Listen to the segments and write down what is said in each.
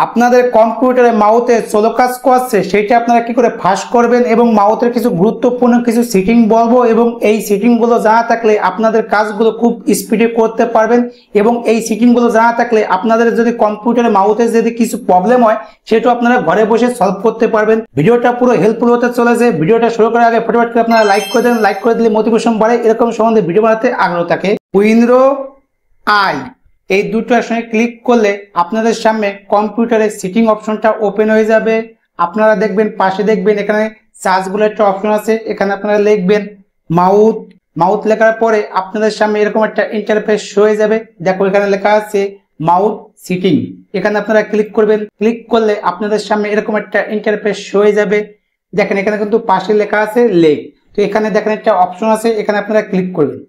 আপনাদের কম্পিউটারে মাউথে স্লো কাজ করছে সেটা আপনারা কি করে ফাঁস করবেন এবং মাউথের কিছু গুরুত্বপূর্ণ কিছু সেটিং বলবো এবং এই সেটিংগুলো জানা থাকলে আপনাদের কাজগুলো খুব স্পিডে করতে পারবেন এবং এই সেটিংগুলো জানা থাকলে আপনাদের যদি কম্পিউটারে মাউথে যদি কিছু প্রবলেম হয় সেটা আপনারা ঘরে বসে সলভ করতে পারবেন। ভিডিওটা পুরো হেল্পফুল হতে চলেছে। ভিডিওটা শুরু করার আগে ফটাফট করে আপনারা লাইক করে দেন, লাইক করে দিলে মোটিভেশন বাড়ে, এরকম সম্বন্ধে ভিডিও বানাতে আগ্রহ থাকে। উইন্ডো আই এই দুটো অপশনে ক্লিক করলে আপনাদের সামনে কম্পিউটারে সেটিং অপশনটা ওপেন হয়ে যাবে। আপনারা দেখবেন পাশে দেখবেন এখানে সার্চ বলে একটা অপশন আছে, এখানে আপনারা লিখবেন মাউথ। মাউথ লেখার পরে আপনাদের সামনে এরকম একটা ইন্টারফেস হয়ে যাবে। দেখো এখানে লেখা আছে মাউথ সেটিং, এখানে আপনারা ক্লিক করবেন। ক্লিক করলে আপনাদের সামনে এরকম একটা ইন্টারফেস হয়ে যাবে। দেখেন এখানে কিন্তু পাশে লেখা আছে লেগ, তো এখানে দেখেন একটা অপশন আছে, এখানে আপনারা ক্লিক করবেন।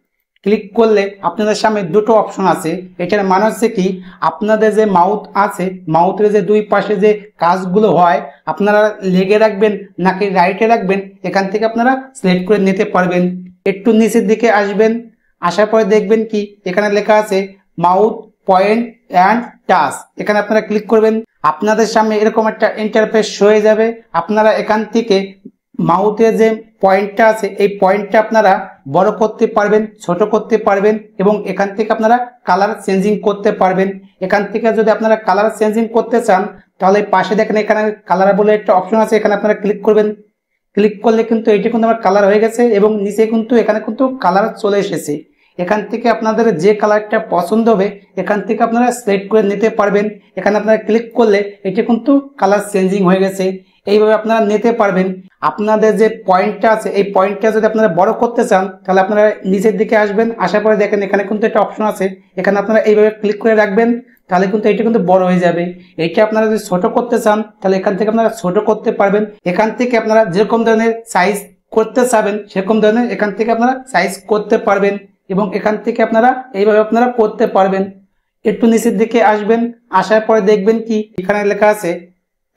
ক্লিক করলে আপনাদের সামনে দুটো অপশন আছে। এটার মানে হচ্ছে কি, আপনাদের যে মাউথ আছে, মাউথের যে দুই পাশে যে কাজগুলো হয় আপনারা লেগে রাখবেন নাকি রাইটে রাখবেন, এখান থেকে আপনারা সিলেক্ট করে নিতে পারবেন। একটু নিচের দিকে আসবেন, আসার পরে দেখবেন কি এখানে লেখা আছে মাউথ পয়েন্ট অ্যান্ড টাচ, এখানে আপনারা ক্লিক করবেন। আপনাদের সামনে এরকম একটা ইন্টারফেস হয়ে যাবে। আপনারা এখান থেকে মাউথের যে পয়েন্টটা আছে এই পয়েন্টটা আপনারা বড় করতে পারবেন, ছোট করতে পারবেন এবং এখান থেকে আপনারা কালার চেঞ্জিং করতে পারবেন। এখান থেকে যদি আপনারা কালার চেঞ্জিং করতে চান তাহলে পাশে দেখেন এখানে কালার বলে একটা অপশন আছে, এখানে আপনারা ক্লিক করবেন। ক্লিক করলে কিন্তু এইটা কিন্তু আমার কালার হয়ে গেছে এবং নিচে কিন্তু এখানে কিন্তু কালার চলে এসেছে। এখান থেকে আপনাদের যে কালারটা পছন্দ হবে এখান থেকে আপনারা সিলেক্ট করে নিতে পারবেন। এখানে আপনারা ক্লিক করলে এটা কিন্তু কালার চেঞ্জিং হয়ে গেছে। এইভাবে আপনারা নিতে পারবেন। আপনাদের যে পয়েন্টটা আছে এই পয়েন্টটা যদি আপনারা বড় করতে চান তাহলে আপনারা নিচের দিকে আসবেন, আসার পরে দেখেন এখানে কিন্তু একটা অপশন আছে, এখানে আপনারা এইভাবে ক্লিক করে রাখবেন, তাহলে কিন্তু এটা কিন্তু বড় হয়ে যাবে। এইটা আপনারা যদি ছোট করতে চান তাহলে এখান থেকে আপনারা ছোট করতে পারবেন। এখান থেকে আপনারা যেরকম ধরনের সাইজ করতে চাবেন সেরকম ধরনের এখান থেকে আপনারা সাইজ করতে পারবেন এবং এখান থেকে আপনারা এইভাবে আপনারা করতে পারবেন। একটু নিচের দিকে আসবেন, আসার পরে দেখবেন কি এখানে লেখা আছে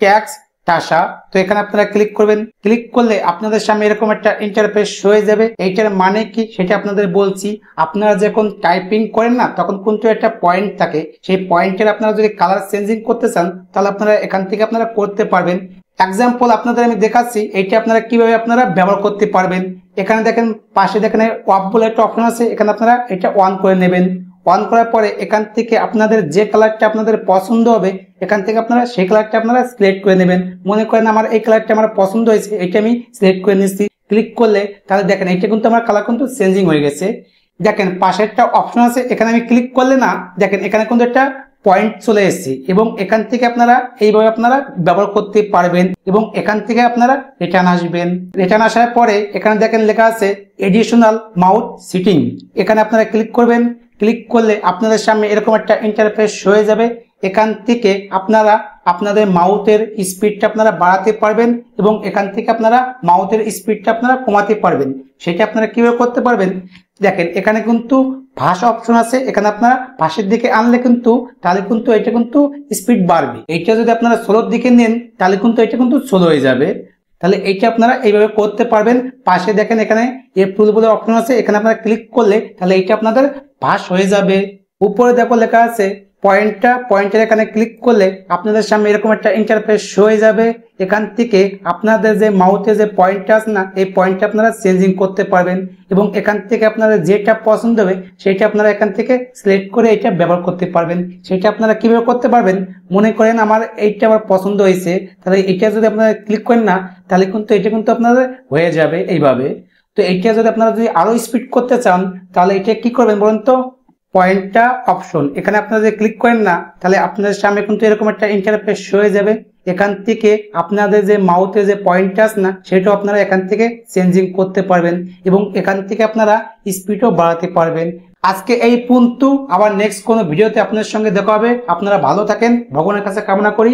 ট্যাক্স টাসা, তো এখানে আপনারা ক্লিক করবেন। ক্লিক করলে আপনাদের সামনে এরকম একটা ইন্টারফেস হয়ে যাবে। এইটার মানে কি সেটা আপনাদের বলছি। আপনারা যখন টাইপিং করেন না তখন কিন্তু একটা পয়েন্ট থাকে, সেই পয়েন্টের আপনারা যদি কালার চেঞ্জিং করতে চান তাহলে আপনারা এখান থেকে আপনারা করতে পারবেন। এক্সাম্পল আপনাদের আমি দেখাচ্ছি এইটা আপনারা কিভাবে আপনারা ব্যবহার করতে পারবেন। এখানে দেখেন পাশে দেখেন অফ বলে একটা অপশন আছে, এখানে আপনারা এটা অন করে নেবেন। অন করার পরে এখান থেকে আপনাদের যে কালারটা আপনাদের পছন্দ হবে এখান থেকে আপনারা সেই কালারটা আপনারা সিলেক্ট করে নেবেন। মনে করেন আমার এই কালারটা আমার পছন্দ হয়েছে, এটা আমি সিলেক্ট করে নিচ্ছি। ক্লিক করলে তাহলে দেখেন এটা কিন্তু আমার কালার কিন্তু চেঞ্জিং হয়ে গেছে। দেখেন পাশে একটা অপশন আছে, এখানে আমি ক্লিক করলে না দেখেন এখানে কিন্তু একটা পয়েন্ট চলে এসেছে এবং এখান থেকে আপনারা এইভাবে আপনারা ব্যবহার করতে পারবেন এবং এখান থেকে আপনারা রিটার্ন আসবেন। রিটার্ন আসার পরে এখানে দেখেন লেখা আছে এডিশনাল মাউথ সেটিং, এখানে আপনারা ক্লিক করবেন। ক্লিক করলে আপনাদের সামনে এরকম একটা ইন্টারফেস হয়ে যাবে। এখান থেকে আপনারা আপনাদের মাউথের স্পিডটা আপনারা বাড়াতে পারবেন এবং এখান থেকে আপনারা মাউথের স্পিডটা আপনারা কমাতে পারবেন। সেটা আপনারা কিভাবে করতে পারবেন, দেখেন এখানে কিন্তু ভাষা অপশন আছে, এখানে আপনারা পাশের দিকে আনলে কিন্তু তাহলে কিন্তু এটা কিন্তু স্পিড বাড়বে। এইটা যদি আপনারা স্লোর দিকে নেন তাহলে কিন্তু এটা কিন্তু স্লো হয়ে যাবে। তাহলে এইটা আপনারা এইভাবে করতে পারবেন। পাশে দেখেন এখানে এপ্রুভ বলে অপশন আছে, এখানে আপনারা ক্লিক করলে তাহলে এইটা আপনাদের ভাষ হয়ে যাবে। উপরে দেখো লেখা আছে পয়েন্টের এখানে ক্লিক করলে আপনাদের সামনে এরকম একটা ইন্টারফেস হয়ে যাবে। এখান থেকে আপনাদের যে মাউথে যে পয়েন্টটা আছে না এই পয়েন্টটা আপনারা চেঞ্জিং করতে পারবেন এবং এখান থেকে আপনাদের যেটা পছন্দ হবে সেটা আপনারা এখান থেকে সিলেক্ট করে এটা ব্যবহার করতে পারবেন। সেটা আপনারা কিভাবে করতে পারবেন, মনে করেন আমার এইটা আমার পছন্দ হয়েছে, তাহলে এটা যদি আপনারা ক্লিক করেন না তাহলে কিন্তু এটা কিন্তু আপনাদের হয়ে যাবে এইভাবে। তো এইটা যদি আপনারা যদি আরো স্পিড করতে চান তাহলে এটা কি করবেন বলুন তো, পয়েন্টটা অপশন এখানে আপনারা যদি ক্লিক করেন না তাহলে আপনাদের সামনে কিন্তু এরকম একটা ইন্টারফেস হয়ে যাবে। এখান থেকে আপনাদের যে মাউথে যে পয়েন্টটা আছে না সেটাও আপনারা এখান থেকে চেঞ্জিং করতে পারবেন এবং এখান থেকে আপনারা স্পিডও বাড়াতে পারবেন। আজকে এই পর্যন্ত, আবার নেক্সট কোনো ভিডিওতে আপনাদের সঙ্গে দেখা হবে। আপনারা ভালো থাকেন, ভগবানের কাছে কামনা করি।